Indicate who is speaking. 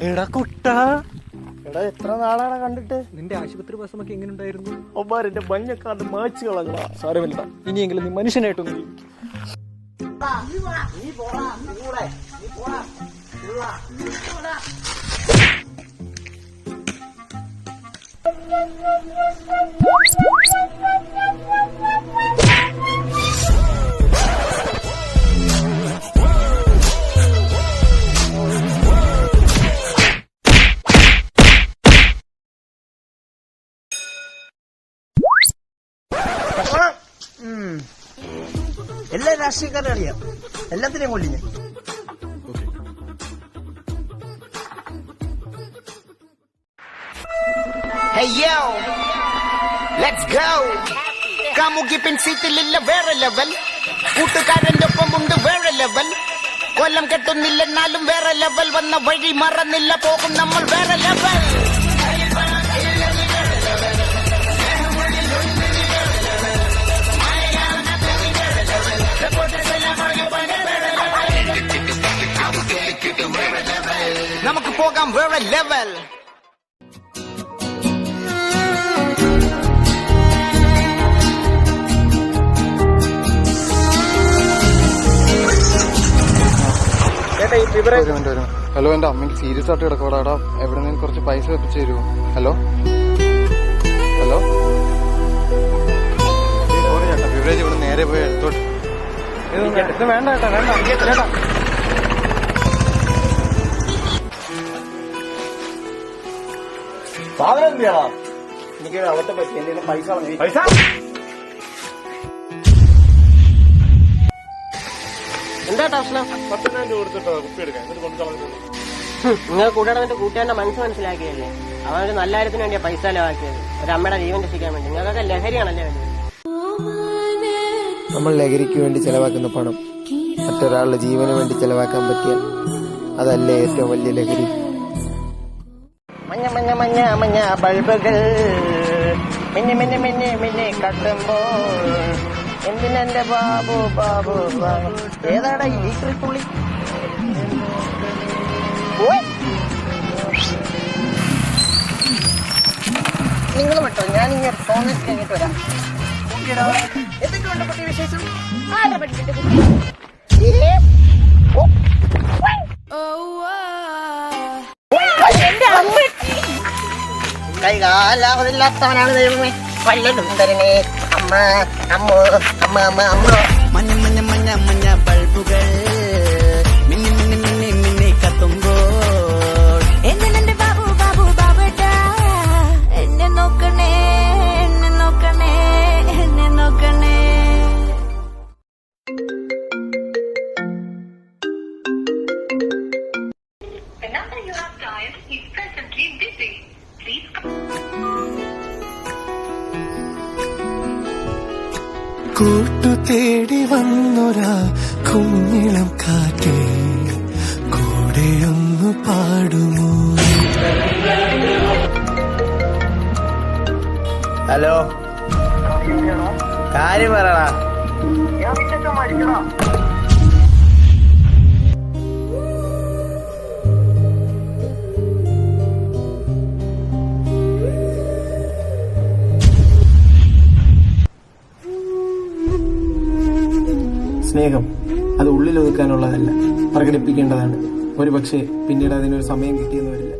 Speaker 1: എടാ കുട്ട,
Speaker 2: എടാ എത്ര നാളാണ് കണ്ടിട്ട്?
Speaker 1: നിന്റെ ആശുപത്രി വാസമൊക്കെ എങ്ങനെ ഉണ്ടായിരുന്നു?
Speaker 2: ഒബ്ബാർ എന്റെ മഞ്ഞക്കാർഡ് മാച്ച് കളഞ്ഞ. സാരമില്ല, ഇനിയെങ്കിലും നീ മനുഷ്യനായിട്ടൊന്നും ജീവിക്കും.
Speaker 3: എല്ലാ രാഷ്ട്രീയക്കാരും അറിയാം, എല്ലാത്തിനെയും കൊല്ലിഞ്ഞ.
Speaker 4: Hey yo, let's go. കാമുകി പെൻസിറ്റിലില്ല വേറെ ലെവൽ, കൂട്ടുകാരന്റെ ഒപ്പമുണ്ട് വേറെ ലെവൽ, കൊല്ലം കെട്ടുന്നില്ലെന്നാലും വേറെ ലെവൽ, വന്ന വഴി മറന്നില്ല പോകും നമ്മൾ വേറെ ലെവൽ. നമുക്ക് പോകാം വേറെ ലെവൽ.
Speaker 5: ഹലോ, എന്റെ അമ്മയ്ക്ക് സീരിയസ് ആയിട്ട് കിടക്കോടാ. എവിടെ നിന്ന് കുറച്ച് പൈസ വെപ്പിച്ചു തരുമോ? ഹലോ ഹലോ, സോറി ചേട്ടാ, ബിവറേജ് ഇവിടെ നേരെ പോയി എടുത്തോട്ട്. ഇത് വേണ്ട ചേട്ടാ, വേണ്ട ചേട്ടാ.
Speaker 2: സാധനം എന്ത് ചെയ്യണം? എനിക്ക് അവത്തെ പറ്റി എന്തെങ്കിലും പൈസ പൈസ
Speaker 3: എന്താ പ്രശ്നം?
Speaker 2: 10,000 രൂപ കൊടുത്തിട്ടോ കുപ്പി എടുക്കാൻ, എന്നിട്ട് കൊണ്ട് കളഞ്ഞു.
Speaker 3: നിങ്ങൾ കൂട്ടുകാരന്റെ കൂട്ടുകാരന്റെ മനസ്സിലാക്കിയല്ലേ? അവനൊരു നല്ല കാര്യത്തിന് വേണ്ടിയാ പൈസ ചെലവാക്കിയത്, ഒരു അമ്മയുടെ ജീവൻ രക്ഷിക്കാൻ വേണ്ടി. നിങ്ങൾക്കൊക്കെ ലഹരിയാണല്ലേ വേണ്ടത്?
Speaker 6: നമ്മൾ ലഹരിക്ക് വേണ്ടി ചെലവാക്കുന്ന പണം മറ്റൊരാളുടെ ജീവന് വേണ്ടി ചെലവാക്കാൻ പറ്റിയാൽ അതല്ലേ ഏറ്റവും വലിയ ലഹരി?
Speaker 3: മഞ്ഞ മഞ്ഞ മഞ്ഞ മഞ്ഞ ബൾബുകൾ മിന്നി മിന്നി മിന്നി മിന്നി കത്തുമ്പോൾ എന്തിനെന്റെ ബാബു ബാബു ബാബു. ഏതാടാ ഈ പുള്ളി? നിങ്ങൾ വിട്ടോ, ഞാനിങ്ങനെ ഫോൺ കഴിഞ്ഞിട്ട് വരാം. എന്തൊക്കെയുണ്ട് കുട്ടി വിശേഷം? കൈകാലാവതില്ലാത്തവനാണ് ദൈവമേ, വല്ലതും തരണേ അമ്മ അമ്മ അമ്മ അമ്മ അമ്മ.
Speaker 4: മഞ്ഞ മഞ്ഞ മഞ്ഞ മഞ്ഞ ബൾബുകൾ മിന്നി മിന്നി മിന്നി മിന്നി കത്തുമ്പോൾ
Speaker 7: എന്നെ ബാബു ബാബു ബാബട്ടാ, എന്നെ നോക്കണേ എന്നെ നോക്കണേ എന്നെ നോക്കണേ.
Speaker 8: The number you have dialed is presently busy. Please
Speaker 9: കൂട്ടു തേടി വന്നൊരാ കുഞ്ഞിളം കാറ്റേ, കൂടെയൊന്നു പാടുമോ?
Speaker 3: ഹലോ, കാര്യം പറയടാ.
Speaker 6: സ്നേഹം അത് ഉള്ളിൽ ഒതുക്കാനുള്ളതല്ല, പ്രകടിപ്പിക്കേണ്ടതാണ്. ഒരുപക്ഷെ പിന്നീട് അതിനൊരു സമയം കിട്ടിയെന്ന് വരില്ല.